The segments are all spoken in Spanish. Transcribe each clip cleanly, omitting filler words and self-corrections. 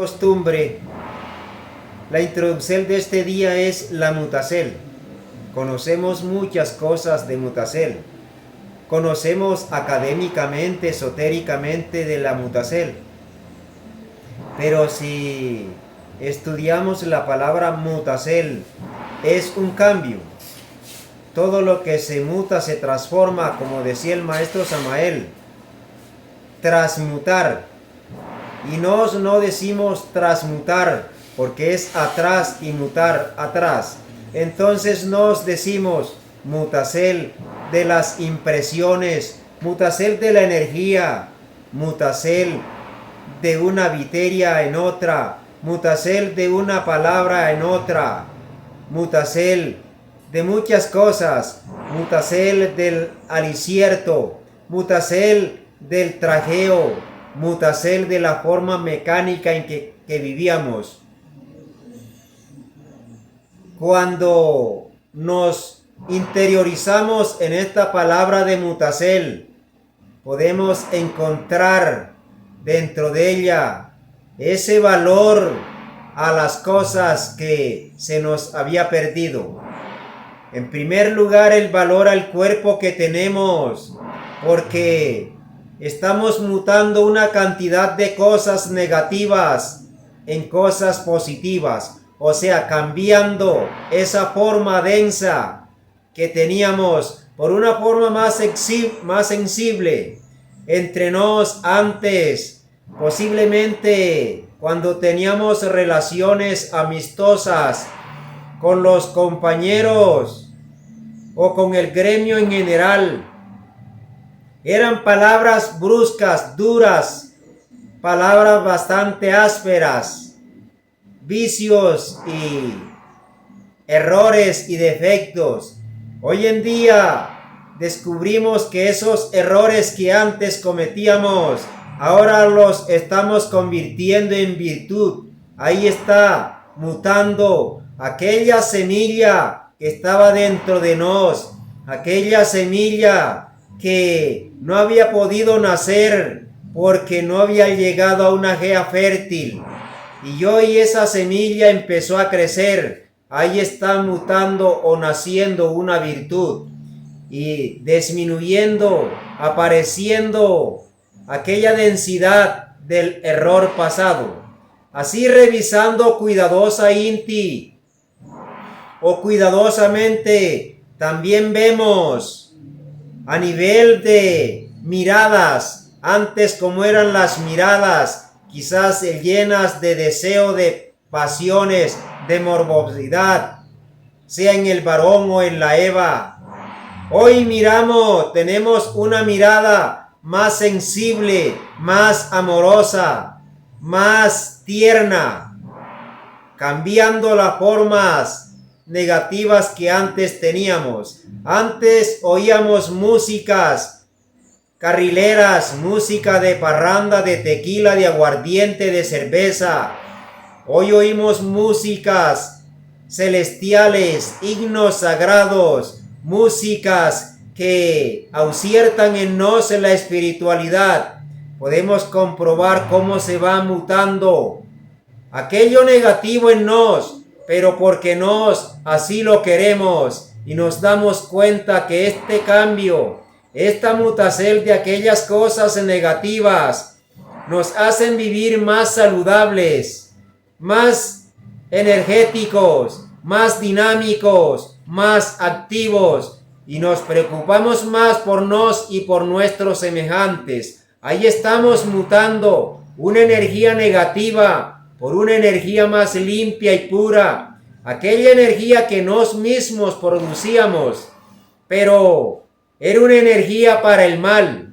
Costumbre, la introducción de este día es la Mutacel. Conocemos muchas cosas de Mutacel. Conocemos académicamente, esotéricamente de la Mutacel. Pero si estudiamos la palabra Mutacel, es un cambio. Todo lo que se muta se transforma, como decía el maestro Samael. Transmutar. Y no decimos transmutar, porque es atrás y mutar atrás. Entonces nos decimos Mutacel de las impresiones, Mutacel de la energía, Mutacel de una viteria en otra, Mutacel de una palabra en otra, Mutacel de muchas cosas, Mutacel del alicierto, Mutacel del trajeo, Mutacel de la forma mecánica en que vivíamos. Cuando nos interiorizamos en esta palabra de Mutacel, podemos encontrar dentro de ella ese valor a las cosas que se nos había perdido. En primer lugar, el valor al cuerpo que tenemos, porque estamos mutando una cantidad de cosas negativas en cosas positivas. O sea, cambiando esa forma densa que teníamos por una forma más sensible entre nos antes. Posiblemente cuando teníamos relaciones amistosas con los compañeros o con el gremio en general. Eran palabras bruscas, duras, palabras bastante ásperas, vicios y errores y defectos. Hoy en día descubrimos que esos errores que antes cometíamos, ahora los estamos convirtiendo en virtud. Ahí está mutando aquella semilla que estaba dentro de nos, aquella semilla que no había podido nacer porque no había llegado a una gea fértil. Y hoy esa semilla empezó a crecer. Ahí está mutando o naciendo una virtud. Y disminuyendo, apareciendo aquella densidad del error pasado. Así revisando cuidadosa Inti o cuidadosamente, también vemos a nivel de miradas, antes como eran las miradas, quizás llenas de deseo, de pasiones, de morbosidad, sea en el varón o en la Eva. Hoy tenemos una mirada más sensible, más amorosa, más tierna, cambiando las formas negativas que antes teníamos. Antes oíamos músicas carrileras, música de parranda, de tequila, de aguardiente, de cerveza. Hoy oímos músicas celestiales, himnos sagrados, músicas que ausiertan en nos la espiritualidad. Podemos comprobar cómo se va mutando aquello negativo en nos, pero porque nos así lo queremos y nos damos cuenta que este cambio, esta mutacel de aquellas cosas negativas nos hacen vivir más saludables, más energéticos, más dinámicos, más activos, y nos preocupamos más por nos y por nuestros semejantes. Ahí estamos mutando una energía negativa por una energía más limpia y pura, aquella energía que nos mismos producíamos, pero era una energía para el mal.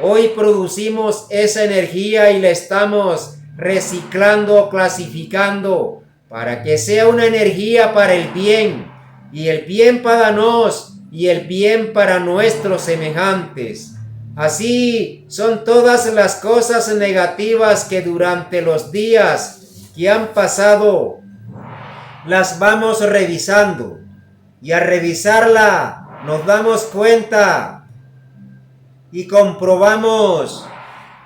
Hoy producimos esa energía y la estamos reciclando, clasificando, para que sea una energía para el bien, y el bien para nos, y el bien para nuestros semejantes. Así son todas las cosas negativas que durante los días que han pasado las vamos revisando, y al revisarla nos damos cuenta y comprobamos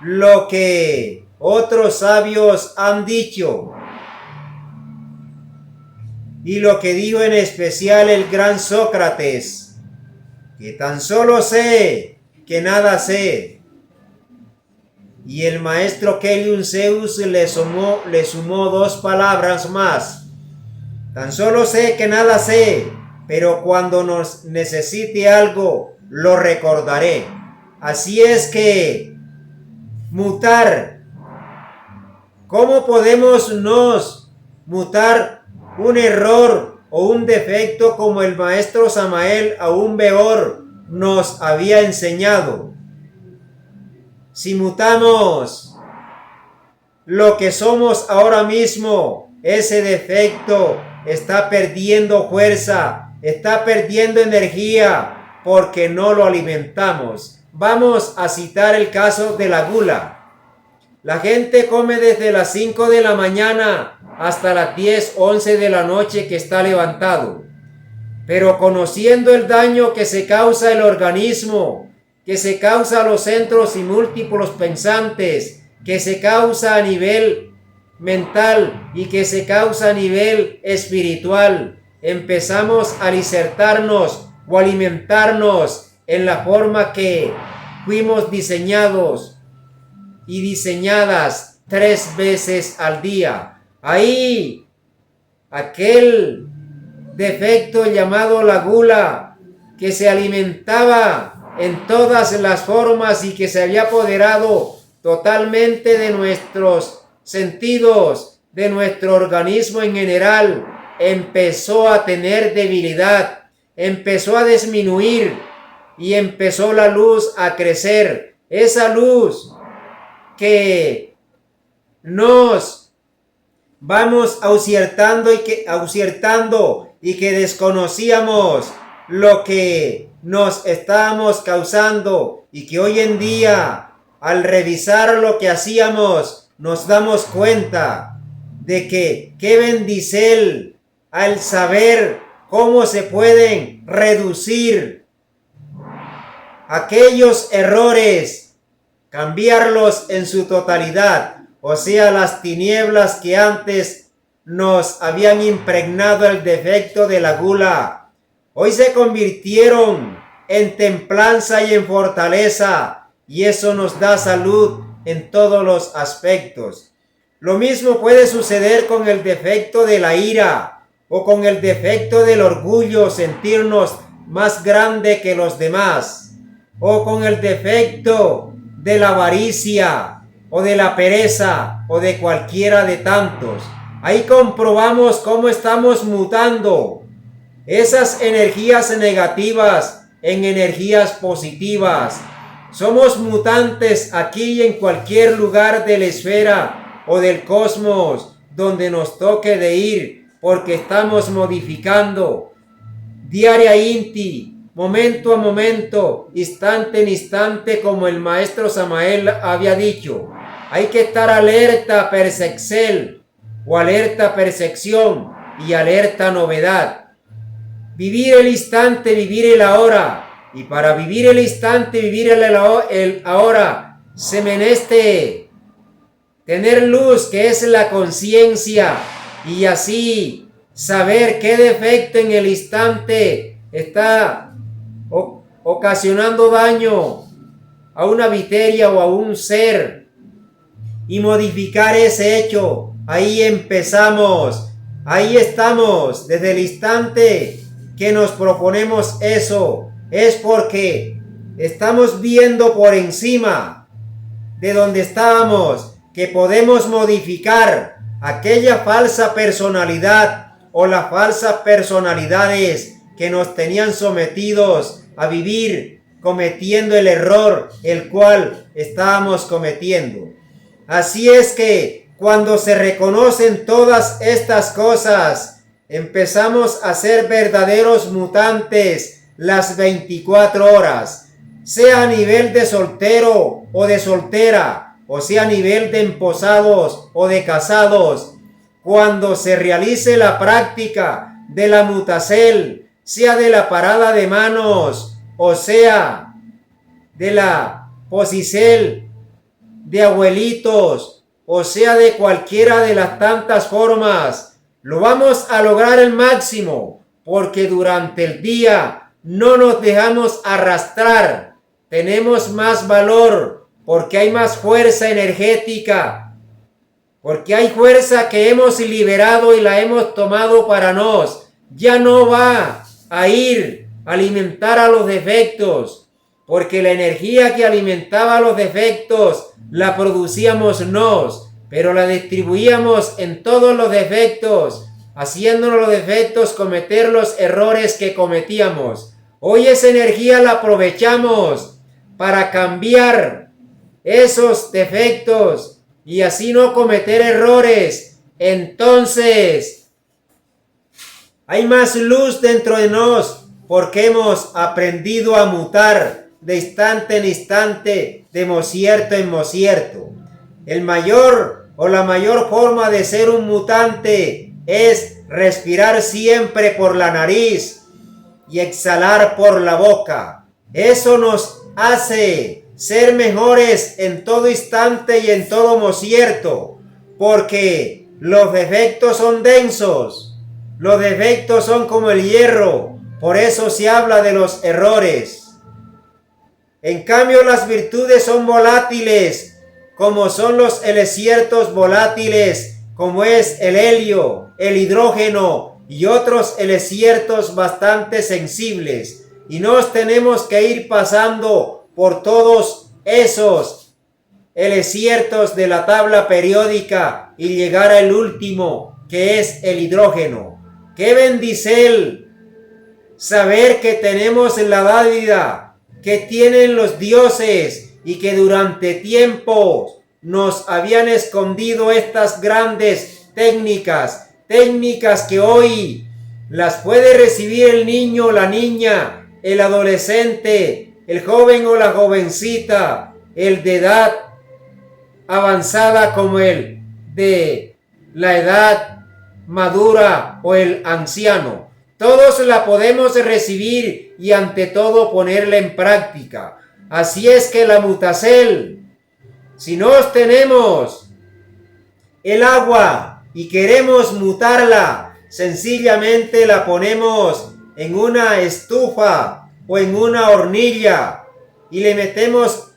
lo que otros sabios han dicho. Y lo que dijo en especial el gran Sócrates, que tan solo sé que nada sé. Y el maestro Keliun Zeus le sumó dos palabras más. Tan solo sé que nada sé, pero cuando nos necesite algo, lo recordaré. Así es que mutar. ¿Cómo podemos nos mutar un error o un defecto como el maestro Samael Aun Weor nos había enseñado? Si mutamos lo que somos ahora mismo, ese defecto está perdiendo fuerza, está perdiendo energía porque no lo alimentamos. Vamos a citar el caso de la gula. La gente come desde las 5 de la mañana hasta las 10, 11 de la noche que está levantado. Pero conociendo el daño que se causa el organismo, que se causa a los centros y múltiplos pensantes, que se causa a nivel mental y que se causa a nivel espiritual, empezamos a disertarnos o alimentarnos en la forma que fuimos diseñados y diseñadas 3 veces al día. Ahí, aquel defecto llamado la gula, que se alimentaba en todas las formas y que se había apoderado totalmente de nuestros sentidos, de nuestro organismo en general, empezó a tener debilidad, empezó a disminuir y empezó la luz a crecer. Esa luz que nos vamos ausiertando y que desconocíamos lo que nos estábamos causando, y que hoy en día, al revisar lo que hacíamos, nos damos cuenta de que qué bendicel al saber cómo se pueden reducir aquellos errores, cambiarlos en su totalidad, o sea, las tinieblas que antes nos habían impregnado el defecto de la gula, hoy se convirtieron en templanza y en fortaleza, y eso nos da salud en todos los aspectos. Lo mismo puede suceder con el defecto de la ira o con el defecto del orgullo, sentirnos más grande que los demás, o con el defecto de la avaricia o de la pereza o de cualquiera de tantos. Ahí comprobamos cómo estamos mutando esas energías negativas en energías positivas. Somos mutantes aquí y en cualquier lugar de la esfera o del cosmos donde nos toque de ir, porque estamos modificando diaria inti, momento a momento, instante en instante, como el maestro Samael había dicho. Hay que estar alerta percepcel o alerta percepción y alerta novedad. Vivir el instante, vivir el ahora. Y para vivir el instante, vivir el ahora, se meneste tener luz, que es la conciencia, y así saber qué defecto en el instante está ocasionando daño a una materia o a un ser, y modificar ese hecho. Ahí empezamos, ahí estamos, desde el instante que nos proponemos eso, es porque estamos viendo por encima de donde estábamos, que podemos modificar aquella falsa personalidad o las falsas personalidades que nos tenían sometidos a vivir cometiendo el error el cual estábamos cometiendo. Así es que cuando se reconocen todas estas cosas, empezamos a ser verdaderos mutantes las 24 horas, sea a nivel de soltero o de soltera, o sea a nivel de emposados o de casados. Cuando se realice la práctica de la mutacel, sea de la parada de manos, o sea de la posicel de abuelitos, o sea de cualquiera de las tantas formas, lo vamos a lograr al máximo, porque durante el día no nos dejamos arrastrar, tenemos más valor, porque hay más fuerza energética, porque hay fuerza que hemos liberado y la hemos tomado para nos. Ya no va a ir a alimentar a los defectos, porque la energía que alimentaba los defectos la producíamos nos, pero la distribuíamos en todos los defectos, haciéndonos los defectos cometer los errores que cometíamos. Hoy esa energía la aprovechamos para cambiar esos defectos y así no cometer errores. Entonces, hay más luz dentro de nos porque hemos aprendido a mutar de instante en instante, de mocierto en mocierto. El mayor o la mayor forma de ser un mutante es respirar siempre por la nariz y exhalar por la boca. Eso nos hace ser mejores en todo instante y en todo mocierto, porque los defectos son densos, los defectos son como el hierro, por eso se habla de los errores. En cambio, las virtudes son volátiles, como son los elesiertos volátiles, como es el helio, el hidrógeno y otros elesiertos bastante sensibles. Y nos tenemos que ir pasando por todos esos elesiertos de la tabla periódica y llegar al último, que es el hidrógeno. ¡Qué bendicel saber que tenemos la dádiva que tienen los dioses y que durante tiempos nos habían escondido estas grandes técnicas que hoy las puede recibir el niño, la niña, el adolescente, el joven o la jovencita, el de edad avanzada como el de la edad madura o el anciano. Todos la podemos recibir y ante todo ponerla en práctica. Así es que la Mutacel, si nos tenemos el agua y queremos mutarla, sencillamente la ponemos en una estufa o en una hornilla y le metemos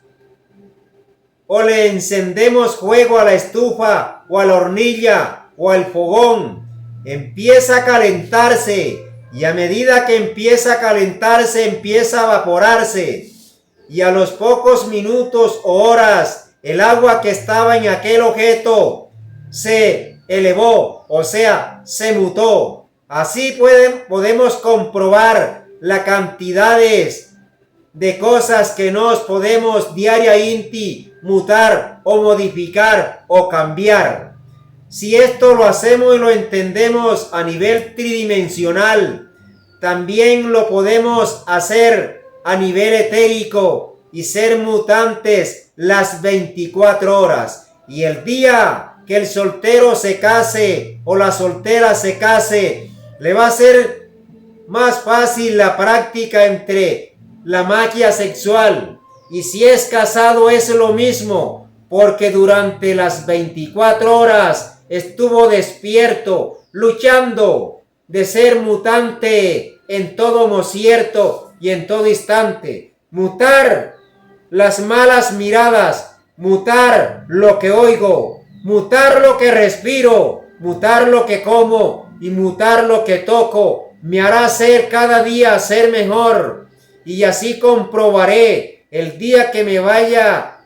o le encendemos fuego a la estufa o a la hornilla o al fogón. Empieza a calentarse. Y a medida que empieza a calentarse, empieza a evaporarse. Y a los pocos minutos o horas, el agua que estaba en aquel objeto se elevó, o sea, se mutó. Así podemos comprobar las cantidades de cosas que nos podemos diariamente mutar o modificar o cambiar. Si esto lo hacemos y lo entendemos a nivel tridimensional, también lo podemos hacer a nivel etérico y ser mutantes las 24 horas. Y el día que el soltero se case o la soltera se case, le va a ser más fácil la práctica entre la magia sexual. Y si es casado es lo mismo, porque durante las 24 horas estuvo despierto, luchando de ser mutante en todo mocierto y en todo instante. Mutar las malas miradas, mutar lo que oigo, mutar lo que respiro, mutar lo que como y mutar lo que toco. Me hará ser cada día ser mejor y así comprobaré el día que me vaya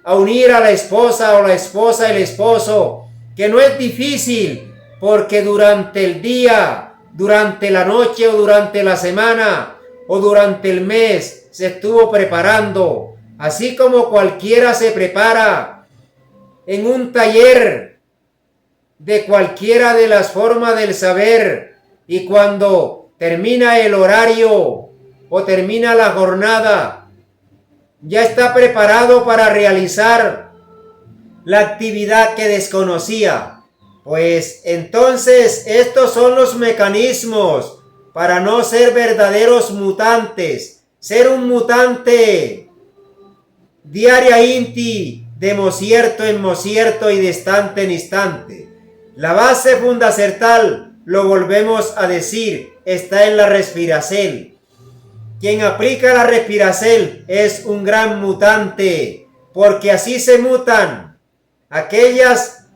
a unir a la esposa o la esposa al esposo, que no es difícil, porque durante el día, durante la noche o durante la semana o durante el mes se estuvo preparando, así como cualquiera se prepara en un taller de cualquiera de las formas del saber, y cuando termina el horario o termina la jornada, ya está preparado para realizar la actividad que desconocía. Pues entonces estos son los mecanismos para no ser verdaderos mutantes. Ser un mutante diariamente de mocierto en mocierto y de instante en instante. La base fundacional, lo volvemos a decir, está en la respiracel. Quien aplica la respiracel es un gran mutante, porque así se mutan aquellas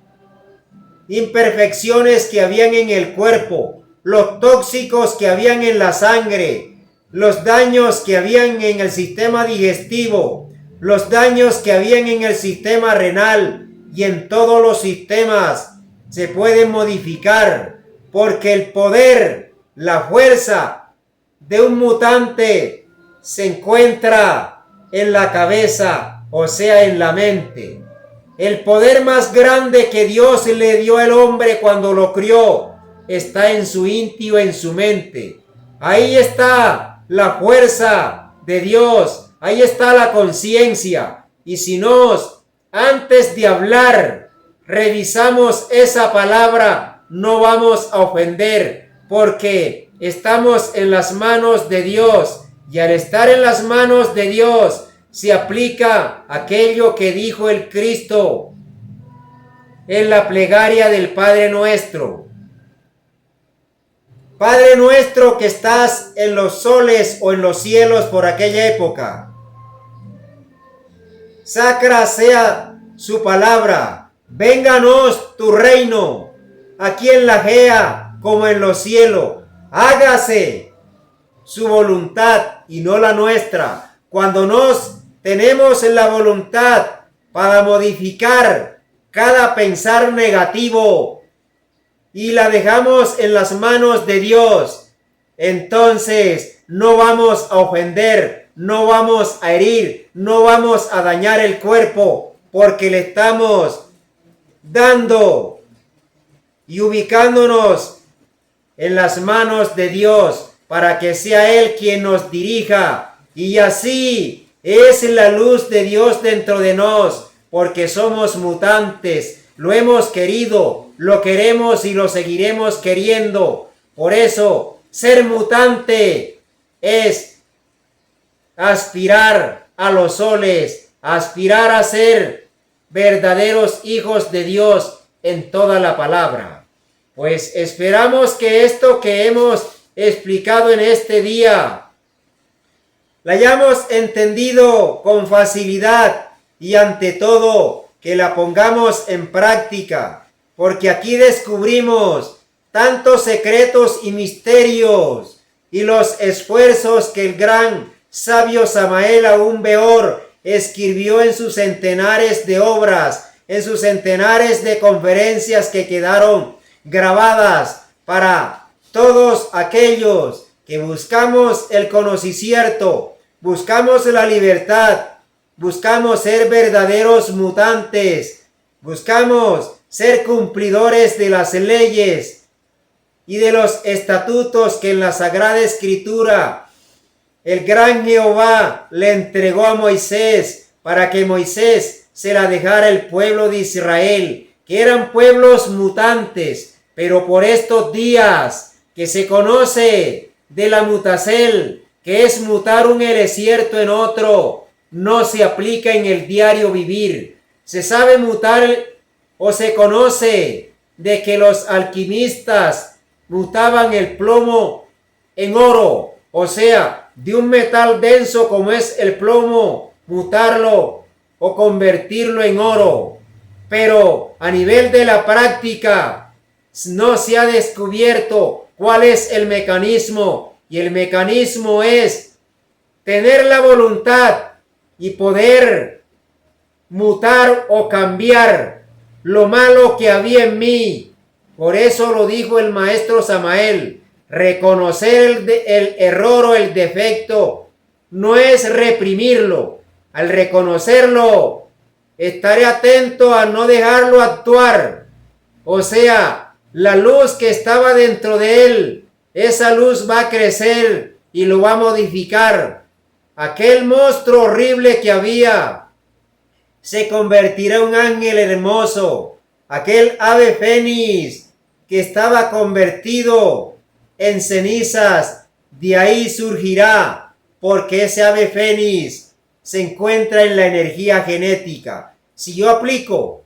imperfecciones que habían en el cuerpo, los tóxicos que habían en la sangre, los daños que habían en el sistema digestivo, los daños que habían en el sistema renal y en todos los sistemas se pueden modificar, porque el poder, la fuerza de un mutante se encuentra en la cabeza, o sea, en la mente. El poder más grande que Dios le dio al hombre cuando lo crió está en su íntimo, en su mente. Ahí está la fuerza de Dios, ahí está la conciencia. Y si nos, antes de hablar, revisamos esa palabra, no vamos a ofender, porque estamos en las manos de Dios. Y al estar en las manos de Dios, se aplica aquello que dijo el Cristo en la plegaria del Padre Nuestro. Padre nuestro que estás en los soles o en los cielos por aquella época. Sacra sea su palabra. Vénganos tu reino, aquí en la Gea como en los cielos. Hágase su voluntad y no la nuestra. Cuando nos tenemos la voluntad para modificar cada pensar negativo y la dejamos en las manos de Dios, entonces no vamos a ofender, no vamos a herir, no vamos a dañar el cuerpo, porque le estamos dando y ubicándonos en las manos de Dios para que sea Él quien nos dirija. Y así es la luz de Dios dentro de nos, porque somos mutantes, lo hemos querido, lo queremos y lo seguiremos queriendo. Por eso, ser mutante es aspirar a los soles, aspirar a ser verdaderos hijos de Dios en toda la palabra. Pues esperamos que esto que hemos explicado en este día la hayamos entendido con facilidad y ante todo que la pongamos en práctica, porque aquí descubrimos tantos secretos y misterios y los esfuerzos que el gran sabio Samael Aún Weor escribió en sus centenares de obras, en sus centenares de conferencias que quedaron grabadas para todos aquellos que buscamos el conocimiento, buscamos la libertad, buscamos ser verdaderos mutantes, buscamos ser cumplidores de las leyes y de los estatutos que en la Sagrada Escritura el gran Jehová le entregó a Moisés para que Moisés se la dejara al pueblo de Israel, que eran pueblos mutantes, pero por estos días que se conoce de la mutacel, que es mutar un desierto en otro, no se aplica en el diario vivir. Se sabe mutar o se conoce de que los alquimistas mutaban el plomo en oro, o sea, de un metal denso como es el plomo, mutarlo o convertirlo en oro. Pero a nivel de la práctica no se ha descubierto cuál es el mecanismo, y el mecanismo es tener la voluntad y poder mutar o cambiar lo malo que había en mí. Por eso lo dijo el maestro Samael, reconocer el error o el defecto no es reprimirlo. Al reconocerlo, estaré atento a no dejarlo actuar. O sea, la luz que estaba dentro de él, esa luz va a crecer y lo va a modificar. Aquel monstruo horrible que había se convertirá en un ángel hermoso. Aquel ave fénix que estaba convertido en cenizas, de ahí surgirá, porque ese ave fénix se encuentra en la energía genética. Si yo aplico,